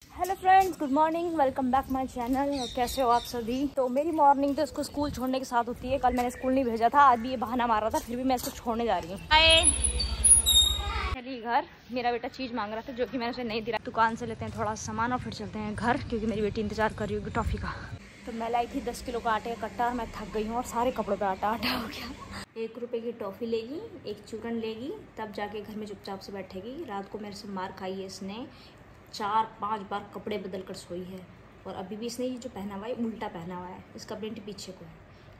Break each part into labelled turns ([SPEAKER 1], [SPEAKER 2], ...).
[SPEAKER 1] Hello friends, good morning, welcome back my channel. कैसे हो आप सभी। तो मेरी मॉर्निंग तो इसको स्कूल छोड़ने के साथ होती है। कल मैंने स्कूल नहीं भेजा था, आज भी ये बहाना मार रहा था, फिर भी मैं इसको छोड़ने जा रही हूँ। चलिए घर। मेरा बेटा चीज़ मांग रहा था जो कि मैंने उसे नहीं दिया। दुकान से लेते हैं थोड़ा सामान और फिर चलते हैं घर, क्योंकि मेरी बेटी इंतजार कर रही होगी टॉफ़ी का। तो मैं लाई थी 10 किलो का आटे का कट्टा। मैं थक गई हूँ और सारे कपड़ों पे आटा आटा हो गया। 1 रुपये की टॉफ़ी लेगी, एक चूरन लेगी, तब जाके घर में चुपचाप से बैठेगी। रात को मेरे से मार खाई है इसने, 4-5 बार कपड़े बदल कर सोई है। और अभी भी इसने ये जो पहना हुआ है उल्टा पहना हुआ है। इसका प्रिंट पीछे को है।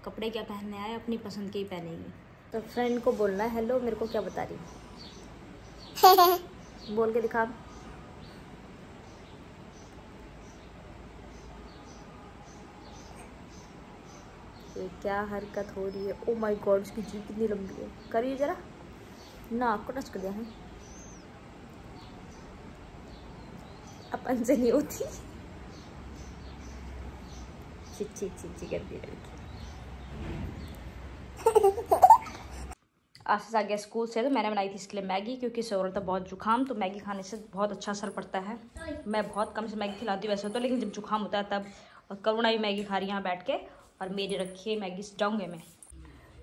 [SPEAKER 1] कपड़े क्या पहनने आए, अपनी पसंद के ही पहनेगी। तो फ्रेंड को बोलना है हेलो, मेरे को क्या बता रही बोल के दिखा। ये क्या हरकत हो रही है। ओ माय गॉड, उसकी जीभ कितनी लंबी है। करिए जरा, नाक को टच कर दिया है। अपन से नहीं होती। चिच्ची चिच्ची करती लड़की। आशीष आ गया स्कूल से, तो मैंने बनाई थी इसके लिए मैगी, क्योंकि इसे हो रहा था बहुत जुकाम। तो मैगी खाने से बहुत अच्छा असर पड़ता है। मैं बहुत कम से मैगी खिलाती हूँ वैसे तो, लेकिन जब जुकाम होता है तब। और करुणा भी मैगी खा रही है यहाँ बैठ के, और मेरी रखी है मैगी जाऊँगे मैं।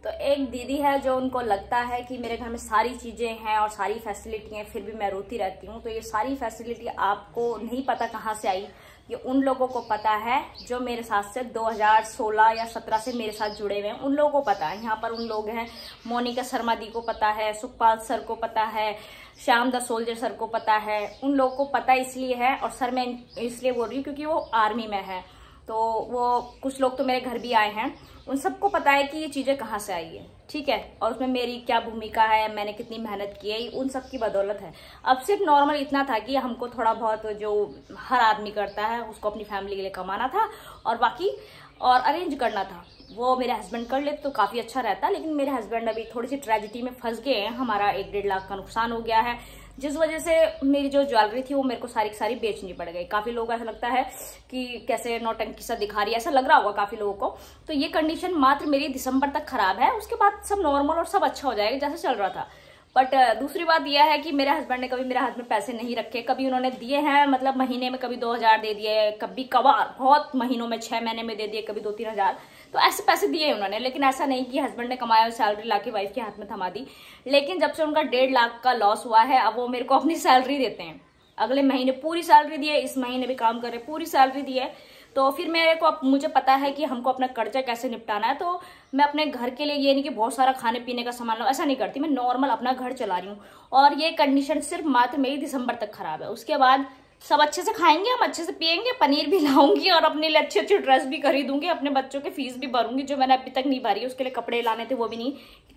[SPEAKER 1] तो एक दीदी है जो उनको लगता है कि मेरे घर में सारी चीज़ें हैं और सारी फैसिलिटी हैं, फिर भी मैं रोती रहती हूँ। तो ये सारी फैसिलिटी आपको नहीं पता कहाँ से आई, ये उन लोगों को पता है जो मेरे साथ से 2016 या 17 से मेरे साथ जुड़े हुए हैं। उन लोगों को पता है। यहाँ पर उन लोग हैं, मोनिका शर्मा दी को पता है, सुखपाल सर को पता है, श्याम द सोल्जर सर को पता है। उन लोगों को पता इसलिए है, और सर मैं इसलिए बोल रही हूँ क्योंकि वो आर्मी में है। तो वो कुछ लोग तो मेरे घर भी आए हैं, उन सबको पता है कि ये चीज़ें कहाँ से आई है, ठीक है। और उसमें मेरी क्या भूमिका है, मैंने कितनी मेहनत की है, उन सब की बदौलत है। अब सिर्फ नॉर्मल इतना था कि हमको थोड़ा बहुत जो हर आदमी करता है उसको अपनी फैमिली के लिए कमाना था, और बाकी और अरेंज करना था। वो मेरे हस्बैंड कर लेते तो काफ़ी अच्छा रहता, लेकिन मेरे हस्बैंड अभी थोड़ी सी ट्रेजिडी में फंस गए हैं। हमारा 1-1.5 लाख का नुकसान हो गया है, जिस वजह से मेरी जो ज्वेलरी थी वो मेरे को सारी की सारी बेचनी पड़ गई। काफ़ी लोग ऐसा लगता है कि कैसे नौटंकी सा दिखा रही है, ऐसा लग रहा होगा काफ़ी लोगों को। तो ये कंडीशन मात्र मेरी दिसंबर तक खराब है, उसके बाद सब नॉर्मल और सब अच्छा हो जाएगा जैसे चल रहा था। बट दूसरी बात यह है कि मेरे हस्बैंड ने कभी मेरे हाथ में पैसे नहीं रखे। कभी उन्होंने दिए हैं, मतलब महीने में कभी 2000 दे दिए, कभी कभार बहुत महीनों में 6 महीने में दे दिए, कभी 2-3 हज़ार। तो ऐसे पैसे दिए उन्होंने, लेकिन ऐसा नहीं कि हस्बैंड ने कमाया सैलरी लाके वाइफ के हाथ में थमा दी। लेकिन जब से उनका 1.5 लाख का लॉस हुआ है, अब वो मेरे को अपनी सैलरी देते हैं। अगले महीने पूरी सैलरी दिए, इस महीने भी काम कर रहे पूरी सैलरी दिए। तो फिर मेरे को मुझे पता है कि हमको अपना कर्जा कैसे निपटाना है। तो मैं अपने घर के लिए ये नहीं कि बहुत सारा खाने पीने का सामान लो, ऐसा नहीं करती। मैं नॉर्मल अपना घर चला रही हूँ, और ये कंडीशन सिर्फ मात्र मेरी दिसंबर तक खराब है। उसके बाद सब अच्छे से खाएंगे, हम अच्छे से पियेंगे, पनीर भी लाऊंगी, और अपने लिए अच्छी अच्छी ड्रेस भी खरीदूंगी, अपने बच्चों की फीस भी भरूंगी जो मैंने अभी तक नहीं भरी है। उसके लिए कपड़े लाने थे, वो भी नहीं।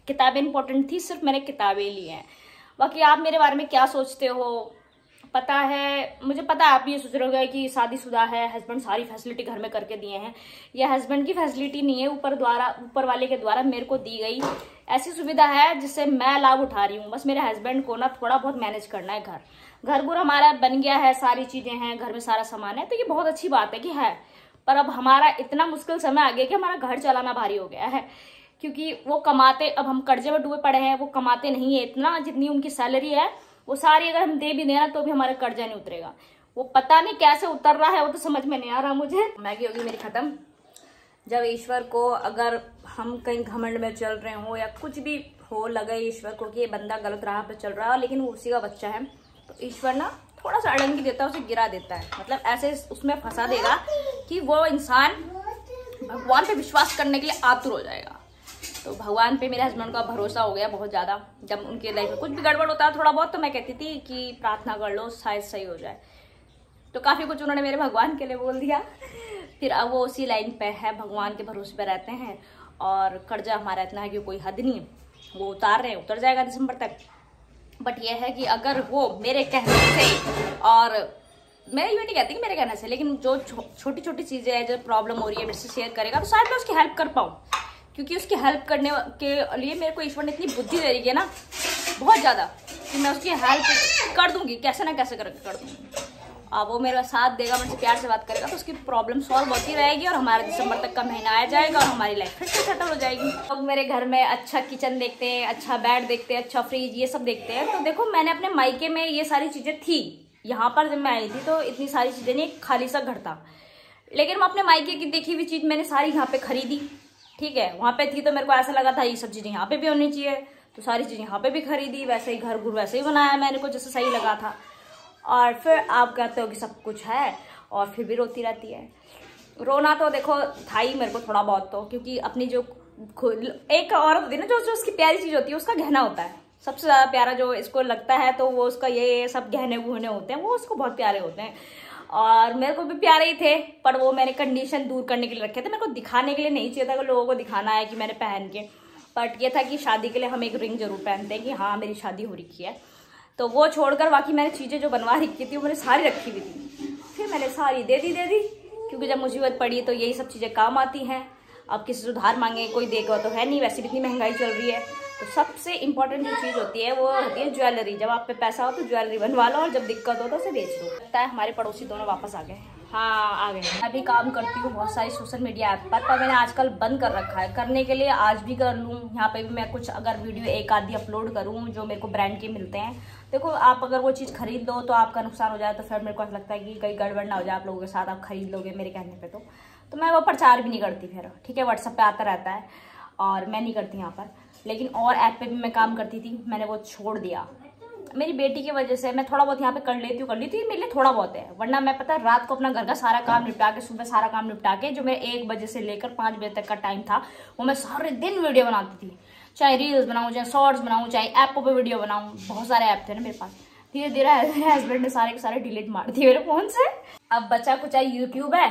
[SPEAKER 1] किताबें इंपॉर्टेंट थी, सिर्फ मैंने किताबें ली हैं। बाकी आप मेरे बारे में क्या सोचते हो पता है, मुझे पता है आप ये सोच रहे हो कि शादीशुदा है, हस्बैंड सारी फैसिलिटी घर में करके दिए हैं। यह हस्बैंड की फैसिलिटी नहीं है, ऊपर वाले के द्वारा मेरे को दी गई ऐसी सुविधा है जिससे मैं लाभ उठा रही हूँ। बस मेरे हस्बैंड को ना थोड़ा बहुत मैनेज करना है। घर गुर हमारा बन गया है, सारी चीजें हैं, घर में सारा सामान है, तो ये बहुत अच्छी बात है कि है। पर अब हमारा इतना मुश्किल समय आ गया कि हमारा घर चलाना भारी हो गया है, क्योंकि वो कमाते, अब हम कर्जे में डूबे पड़े हैं। वो कमाते नहीं है इतना जितनी उनकी सैलरी है, वो सारी अगर हम दे भी देना तो भी हमारा कर्जा नहीं उतरेगा। वो पता नहीं कैसे उतर रहा है, वो तो समझ में नहीं आ रहा मुझे। मैगी होगी मेरी खत्म। जब ईश्वर को, अगर हम कहीं घमंड में चल रहे हो या कुछ भी हो, लगे ईश्वर को कि ये बंदा गलत राह पे चल रहा है, लेकिन वो उसी का बच्चा है, तो ईश्वर ना थोड़ा सा अड़ंगी देता है, उसे गिरा देता है। मतलब ऐसे उसमें फंसा देगा कि वो इंसान भगवान पे विश्वास करने के लिए आतुर हो जाएगा। तो भगवान पे मेरे हस्बैंड का भरोसा हो गया बहुत ज़्यादा। जब उनके लाइफ में कुछ भी गड़बड़ होता है थोड़ा बहुत, तो मैं कहती थी कि प्रार्थना कर लो, शायद सही हो जाए। तो काफ़ी कुछ उन्होंने मेरे भगवान के लिए बोल दिया। फिर अब वो उसी लाइन पे है, भगवान के भरोसे पे रहते हैं। और कर्जा हमारा इतना है कि कोई हद नहीं, वो उतार रहे हैं, उतर जाएगा दिसंबर तक। बट यह है कि अगर वो मेरे कहने से, और मैं ये नहीं कहती कि मेरे कहने से, लेकिन जो छोटी छोटी चीज़ें हैं, जो प्रॉब्लम हो रही है, मेरे से शेयर करेगा, तो शायद मैं उसकी हेल्प कर पाऊँ। क्योंकि उसकी हेल्प करने के लिए मेरे को ईश्वर ने इतनी बुद्धि दे रही है ना, बहुत ज़्यादा, कि मैं उसकी हेल्प कर दूंगी, कैसे ना कैसे करके कर दूंगी। अब वो मेरा साथ देगा, मुझसे प्यार से बात करेगा, तो उसकी प्रॉब्लम सॉल्व होती रहेगी, और हमारा दिसंबर तक का महीना आ जाएगा, और हमारी लाइफ फिर से सेटल हो जाएगी। लोग मेरे घर में अच्छा किचन देखते हैं, अच्छा बेड देखते हैं, अच्छा फ्रिज, ये सब देखते हैं। तो देखो, मैंने अपने मायके में ये सारी चीज़ें थी, यहाँ पर जब मैं आई थी तो इतनी सारी चीज़ें नहीं, खाली सा घर था। लेकिन मैं अपने मायके की देखी हुई चीज़ मैंने सारी यहाँ पे खरीदी, ठीक है। वहाँ पे थी तो मेरे को ऐसा लगा था ये सब चीज़ें यहाँ पे भी होनी चाहिए, तो सारी चीज़ें यहाँ पे भी खरीदी। वैसे ही घर वैसे ही बनाया मेरे को जैसे सही लगा था। और फिर आप कहते हो कि सब कुछ है और फिर भी रोती रहती है। रोना तो देखो था ही मेरे को थोड़ा बहुत, तो क्योंकि अपनी जो एक औरत होती है ना, जो उसकी प्यारी चीज़ होती है उसका गहना होता है सबसे ज़्यादा प्यारा, जो इसको लगता है तो वो उसका ये सब गहने गुहने होते हैं वो उसको बहुत प्यारे होते हैं। और मेरे को भी प्यारे ही थे, पर वो मैंने कंडीशन दूर करने के लिए रखे थे। मेरे को दिखाने के लिए नहीं चाहिए था कि लोगों को दिखाना है कि मैंने पहन के, बट ये था कि शादी के लिए हम एक रिंग जरूर पहनते हैं कि हाँ मेरी शादी हो रखी है। तो वो छोड़कर बाकी मैंने चीज़ें जो बनवा रखी थी वो मैंने सारी रखी हुई थी, फिर मैंने सारी दे दी क्योंकि जब मुसीबत पड़ी तो यही सब चीज़ें काम आती हैं। अब किसी से उधार मांगे कोई देगा तो है नहीं, वैसे भी इतनी महंगाई चल रही है। तो सबसे इम्पोर्टेंट जो चीज़ होती है वो होती है ज्वेलरी। जब आप पे पैसा हो तो ज्वेलरी बनवा लो और जब दिक्कत हो तो उसे बेच दो। लगता है हमारे पड़ोसी दोनों वापस आ गए। हाँ आ गए। मैं भी काम करती हूँ बहुत सारी सोशल मीडिया ऐप पर मैंने आजकल बंद कर रखा है। करने के लिए आज भी कर लूँ, यहाँ पे भी मैं कुछ अगर वीडियो एक आधी अपलोड करूँ जो मेरे को ब्रांड के मिलते हैं। देखो आप अगर वो चीज़ खरीद लो तो आपका नुकसान हो जाए तो फिर मेरे को ऐसा लगता है कि कहीं गड़बड़ ना हो जाए आप लोगों के साथ, आप खरीद लोगे मेरे कहने पे तो मैं वो प्रचार भी नहीं करती फिर, ठीक है। व्हाट्सएप पे आता रहता है और मैं नहीं करती यहाँ पर। लेकिन और ऐप पे भी मैं काम करती थी, मैंने वो छोड़ दिया मेरी बेटी की वजह से। मैं थोड़ा बहुत यहाँ पे कर लेती हूँ मेरे लिए थोड़ा बहुत है, वरना मैं पता है रात को अपना घर का सारा काम निपटा के, सुबह सारा काम निपटा के, जो मेरे 1 बजे से लेकर 5 बजे तक का टाइम था वो मैं सारे दिन वीडियो बनाती थी। चाहे रील्स बनाऊँ, चाहे शॉर्ट्स बनाऊँ, चाहे ऐपों पर वीडियो बनाऊँ, बहुत सारे ऐप थे ना मेरे पास। धीरे धीरे मेरे हस्बैंड ने सारे के सारे डिलीट मार दिए मेरे फोन से। अब बचा कुछ यूट्यूब है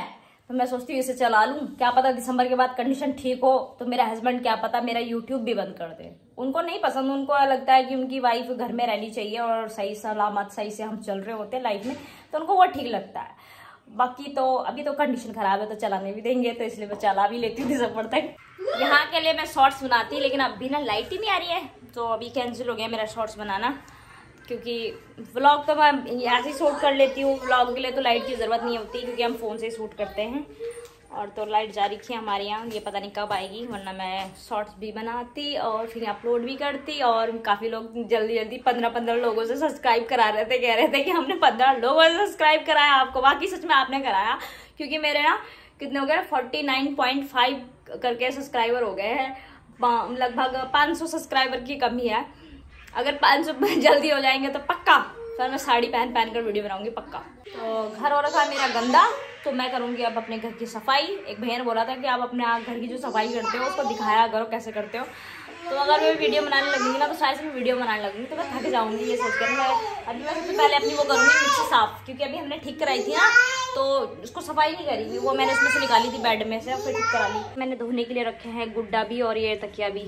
[SPEAKER 1] तो मैं सोचती हूँ इसे चला लूँ, क्या पता दिसंबर के बाद कंडीशन ठीक हो तो मेरा हस्बैंड क्या पता मेरा यूट्यूब भी बंद कर दे। उनको नहीं पसंद, उनको लगता है कि उनकी वाइफ घर में रहनी चाहिए और सही सलामत सही से हम चल रहे होते हैं लाइफ में, तो उनको वो ठीक लगता है। बाकी तो अभी तो कंडीशन खराब है तो चलाने भी देंगे, तो इसलिए मैं चला भी लेती हूँ दिसंबर तक। यहाँ के लिए मैं शॉर्ट्स बनाती, लेकिन अभी ना लाइट ही नहीं आ रही है तो अभी कैंसिल हो गया मेरा शॉर्ट्स बनाना, क्योंकि व्लॉग तो मैं ऐसे ही शूट कर लेती हूँ। व्लॉग के लिए तो लाइट की ज़रूरत नहीं होती क्योंकि हम फ़ोन से ही शूट करते हैं। और तो लाइट जा रही थी हमारे यहाँ, ये पता नहीं कब आएगी, वरना मैं शॉर्ट्स भी बनाती और फिर अपलोड भी करती। और काफ़ी लोग जल्दी 15 लोगों से सब्सक्राइब करा रहे थे, कह रहे थे कि हमने 15 लोगों से सब्सक्राइब कराया आपको। बाकी सच में आपने कराया, क्योंकि मेरे ना कितने हो गए 49.5 करके सब्सक्राइबर हो गए हैं। लगभग 500 सब्सक्राइबर की कमी है। अगर 500 जल्दी हो जाएंगे तो पक्का फिर मैं साड़ी पहन कर वीडियो बनाऊंगी पक्का। तो घर हो रखा मेरा गंदा, तो मैं करूंगी अब अपने घर की सफाई। एक भैया ने बोला था कि आप अपने घर की जो सफाई करते हो उसको दिखाया करो कैसे करते हो। तो अगर मैं वीडियो बनाने लगूंगी ना तो शायद से मैं वीडियो बनाने लगूंगी तो मैं थक जाऊंगी ये सोच कर। मैं सबसे पहले अपनी वो करूंगी मिक्सी साफ, क्योंकि अभी हमने ठीक कराई थी ना तो उसको सफाई नहीं करी, वो मैंने उसमें से निकाली थी बेड में से, फिर ठीक करा ली। मैंने धोने के लिए रखे हैं गुड्डा भी और ये तकिया भी,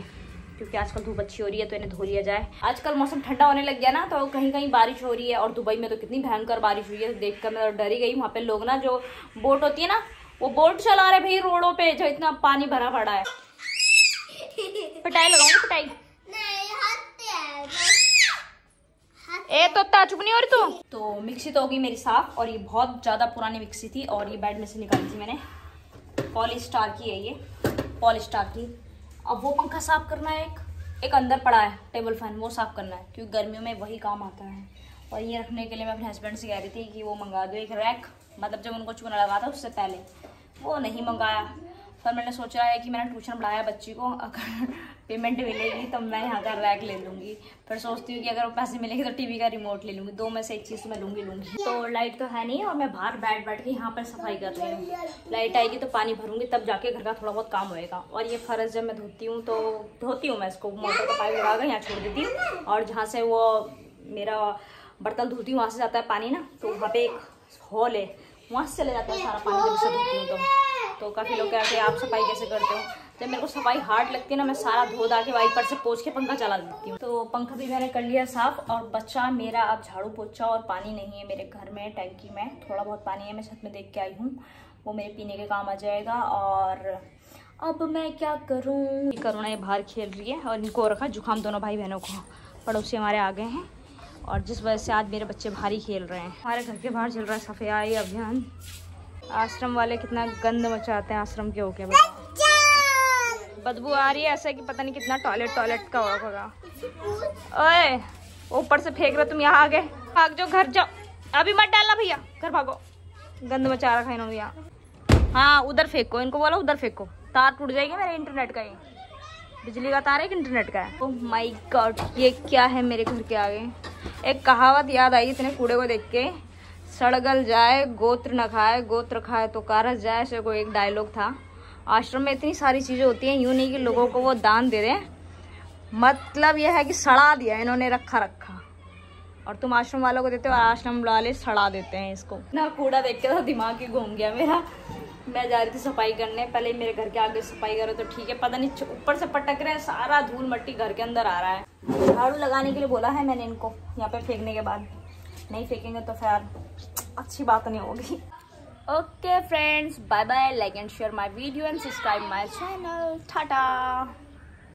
[SPEAKER 1] क्योंकि आजकल धूप अच्छी हो रही है तो इन्हें धो लिया जाए। आजकल मौसम ठंडा होने लग गया ना तो कहीं कहीं बारिश हो रही है, और दुबई में तो कितनी भयंकर बारिश हुई है, देखकर मैं डर ही गई। वहाँ पे लोग ना जो बोट होती है ना वो बोट चला रहे भाई रोडों पे, जो इतना पानी भरा पड़ा है। पिटाई लगाऊंगी पिटाई। ए तो चुप नहीं हो रही तो मिक्सी तो होगी मेरी साफ, और ये बहुत ज्यादा पुरानी मिक्सी थी और ये बेड में से निकाली थी मैंने। पॉलिस्टार की है ये, पॉलिस्टार की। अब वो पंखा साफ करना है, एक अंदर पड़ा है टेबल फैन, वो साफ करना है क्योंकि गर्मियों में वही काम आता है। और ये रखने के लिए मैं अपने हस्बैंड से कह रही थी कि वो मंगा दो एक रैक, मतलब जब उनको चूना लगा था उससे पहले, वो नहीं मंगाया। पर मैंने सोचा है कि मैंने ट्यूशन पढ़ाया बच्ची को, अगर पेमेंट मिलेगी तो मैं यहाँ का रैक ले लूँगी। फिर सोचती हूँ कि अगर वो पैसे मिलेंगे तो टीवी का रिमोट ले लूँगी, 2 में से एक चीज़ मैं लूँगी। तो लाइट तो है नहीं और मैं बाहर बैठ के यहाँ पर सफाई कर रही हूँ। लाइट आएगी तो पानी भरूंगी तब जाके घर का थोड़ा बहुत काम होएगा। और ये फर्श जब मैं धोती हूँ तो धोती हूँ मैं इसको मोटर का पाइप लगा कर यहाँ छोड़ देती हूँ, और जहाँ से वो मेरा बर्तन धोती हूँ वहाँ से जाता है पानी ना, तो वहाँ पे एक हॉल है, वहाँ से चले जाता है सारा पानी जब से धोती हूँ तो काफ़ी लोग कहते हैं आप सफाई कैसे करते हो। जब मेरे को सफाई हार्ड लगती है ना मैं सारा धो धा के वाइपर से पोंछ के पंखा चला देती हूँ। तो पंखा भी मैंने कर लिया साफ, और बच्चा मेरा अब झाड़ू पोछा। और पानी नहीं है मेरे घर में, टैंकी में थोड़ा बहुत पानी है, मैं छत में देख के आई हूँ, वो मेरे पीने के काम आ जाएगा। और अब मैं क्या करूँ, करुणा ये बाहर खेल रही है और इनको रखा जुकाम दोनों भाई बहनों को। पड़ोसी हमारे आ गए हैं और जिस वजह से आज मेरे बच्चे बाहर ही खेल रहे हैं। हमारे घर के बाहर चल रहा है सफाई अभियान। आश्रम वाले कितना गंद मचाते हैं आश्रम के होके, बदबू आ रही है ऐसा कि पता नहीं कितना टॉयलेट का होगा। ओए ऊपर से फेंक रहे तुम, यहाँ आ गए, भाग जाओ घर जाओ। अभी मत डालना भैया, घर भागो, गंद मचा रखा है इन्होंने यहाँ। हाँ उधर फेंको, इनको बोलो उधर फेंको, तार टूट जाएगी मेरे इंटरनेट का। ये बिजली का तार है कि इंटरनेट का है? ओह माय गॉड, ये क्या है मेरे घर के आगे। एक कहावत याद आई इतने कूड़े को देख के, सड़गल जाए गोत्र न खाए, गोत्र खाए तो कारस जाए, ऐसे कोई एक डायलॉग था। आश्रम में इतनी सारी चीजें होती हैं, यूं नहीं कि लोगों को वो दान दे दें, मतलब यह है कि सड़ा दिया इन्होंने रखा और तुम आश्रम वालों को देते हो और आश्रम वाले सड़ा देते हैं इसको। ना कूड़ा देख के तो दिमाग ही घूम गया मेरा। मैं जा रही थी सफाई करने, पहले मेरे घर के आगे सफाई करो तो ठीक है, पता नहीं ऊपर से पटक रहे हैं, सारा धूल मट्टी घर के अंदर आ रहा है। झाड़ू लगाने के लिए बोला है मैंने इनको, यहाँ पे फेंकने के बाद नहीं फेंकेंगे तो फिर अच्छी बात नहीं होगी। Okay friends, bye bye, like and share my video and subscribe my channel, Tata.